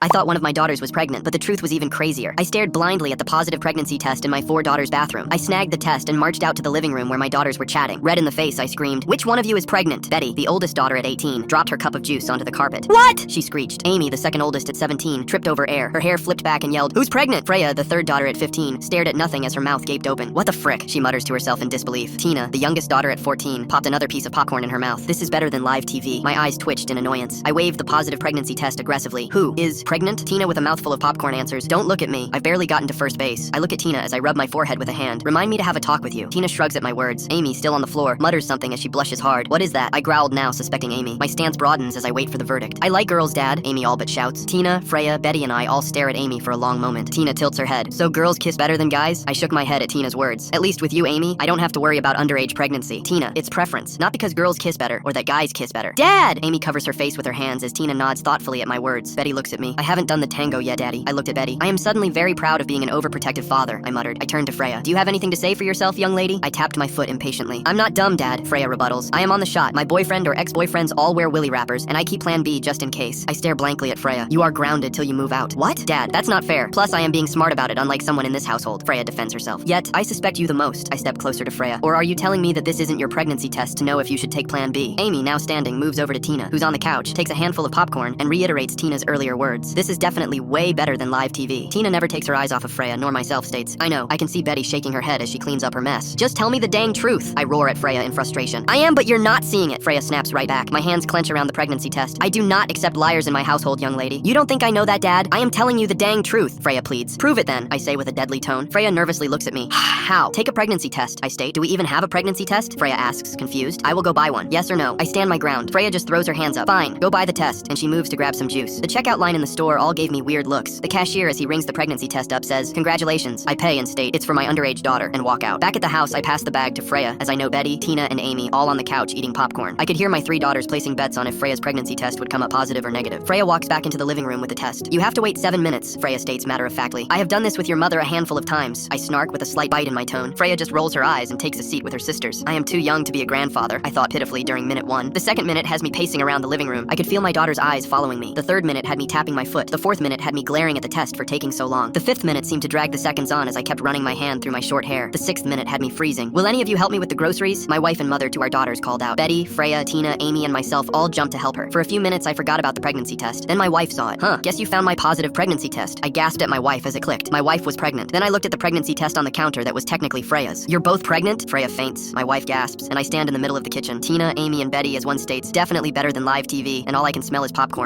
I thought one of my daughters was pregnant, but the truth was even crazier. I stared blindly at the positive pregnancy test in my 4 daughters' bathroom. I snagged the test and marched out to the living room where my daughters were chatting. Red in the face, I screamed, "Which one of you is pregnant?" Betty, the oldest daughter at 18, dropped her cup of juice onto the carpet. "What?" she screeched. Amy, the second oldest at 17, tripped over air. Her hair flipped back and yelled, "Who's pregnant?" Freya, the third daughter at 15, stared at nothing as her mouth gaped open. "What the frick?" she mutters to herself in disbelief. Tina, the youngest daughter at 14, popped another piece of popcorn in her mouth. This is better than live TV. My eyes twitched in annoyance. I waved the positive pregnancy test aggressively. "Who is pregnant?" Tina, with a mouthful of popcorn, answers, "Don't look at me. I've barely gotten to first base." I look at Tina as I rub my forehead with a hand. "Remind me to have a talk with you." Tina shrugs at my words. Amy, still on the floor, mutters something as she blushes hard. "What is that?" I growled now, suspecting Amy. My stance broadens as I wait for the verdict. "I like girls, Dad," Amy all but shouts. Tina, Freya, Betty, and I all stare at Amy for a long moment. Tina tilts her head. "So girls kiss better than guys?" I shook my head at Tina's words. "At least with you, Amy, I don't have to worry about underage pregnancy." Tina, "It's preference, not because girls kiss better or that guys kiss better." "Dad!" Amy covers her face with her hands as Tina nods thoughtfully at my words. Betty looks at me. "I haven't done the tango yet, Daddy." I looked at Betty. "I am suddenly very proud of being an overprotective father," I muttered. I turned to Freya. "Do you have anything to say for yourself, young lady?" I tapped my foot impatiently. "I'm not dumb, Dad," Freya rebuttals. "I am on the shot. My boyfriend or ex-boyfriends all wear willy wrappers, and I keep plan B just in case." I stare blankly at Freya. "You are grounded till you move out." "What?" "Dad, that's not fair. Plus, I am being smart about it, unlike someone in this household." Freya defends herself. "Yet, I suspect you the most." I step closer to Freya. "Or are you telling me that this isn't your pregnancy test to know if you should take plan B?" Amy, now standing, moves over to Tina, who's on the couch, takes a handful of popcorn, and reiterates Tina's earlier words. "This is definitely way better than live TV." Tina never takes her eyes off of Freya, nor myself, states, "I know." I can see Betty shaking her head as she cleans up her mess. "Just tell me the dang truth," I roar at Freya in frustration. "I am, but you're not seeing it," Freya snaps right back. My hands clench around the pregnancy test. "I do not accept liars in my household, young lady." "You don't think I know that, Dad? I am telling you the dang truth," Freya pleads. "Prove it then," I say with a deadly tone. Freya nervously looks at me. "How?" "Take a pregnancy test," I state. "Do we even have a pregnancy test?" Freya asks, confused. "I will go buy one. Yes or no?" I stand my ground. Freya just throws her hands up. "Fine, go buy the test," and she moves to grab some juice. The checkout line in the store all gave me weird looks. The cashier, as he rings the pregnancy test up, says, "Congratulations." I pay and state, "It's for my underage daughter," and walk out. Back at the house, I pass the bag to Freya, as I know Betty, Tina, and Amy all on the couch eating popcorn. I could hear my 3 daughters placing bets on if Freya's pregnancy test would come up positive or negative. Freya walks back into the living room with the test. "You have to wait 7 minutes," Freya states matter-of-factly. "I have done this with your mother a handful of times," I snark with a slight bite in my tone. Freya just rolls her eyes and takes a seat with her sisters. "I am too young to be a grandfather," I thought pitifully during minute 1. The second minute has me pacing around the living room. I could feel my daughter's eyes following me. The third minute had me tapping my foot. The fourth minute had me glaring at the test for taking so long. The fifth minute seemed to drag the seconds on as I kept running my hand through my short hair. The sixth minute had me freezing. "Will any of you help me with the groceries?" My wife and mother to our daughters called out. Betty, Freya, Tina, Amy, and myself all jumped to help her. For a few minutes, I forgot about the pregnancy test. Then my wife saw it. Guess you found my positive pregnancy test." I gasped at my wife as it clicked. My wife was pregnant. Then I looked at the pregnancy test on the counter that was technically Freya's. "You're both pregnant?" Freya faints. My wife gasps, and I stand in the middle of the kitchen. Tina, Amy, and Betty, as one states, "Definitely better than live TV," and all I can smell is popcorn.